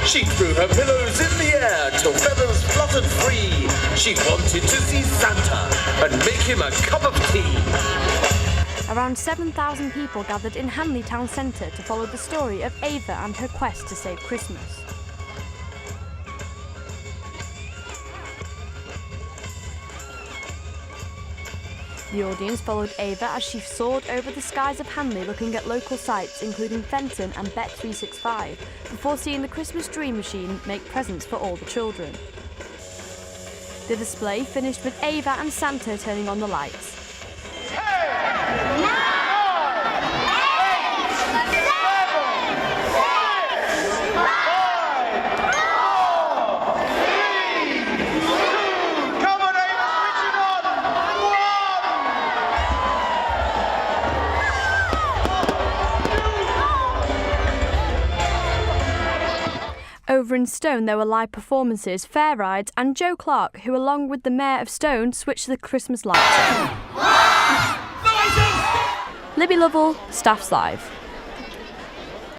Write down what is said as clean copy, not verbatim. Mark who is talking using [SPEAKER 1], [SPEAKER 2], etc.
[SPEAKER 1] She threw her pillows in the air till feathers fluttered free. She wanted to see Santa and make him a cup of tea.
[SPEAKER 2] Around 7,000 people gathered in Hanley Town Centre to follow the story of Ava and her quest to save Christmas. The audience followed Ava as she soared over the skies of Hanley looking at local sites including Fenton and Bet365 before seeing the Christmas Dream Machine make presents for all the children. The display finished with Ava and Santa turning on the lights. Over in Stone there were live performances, fair rides and Joe Clark, who along with the Mayor of Stone switched the Christmas lights on. Libby Lovell, Staffs Live.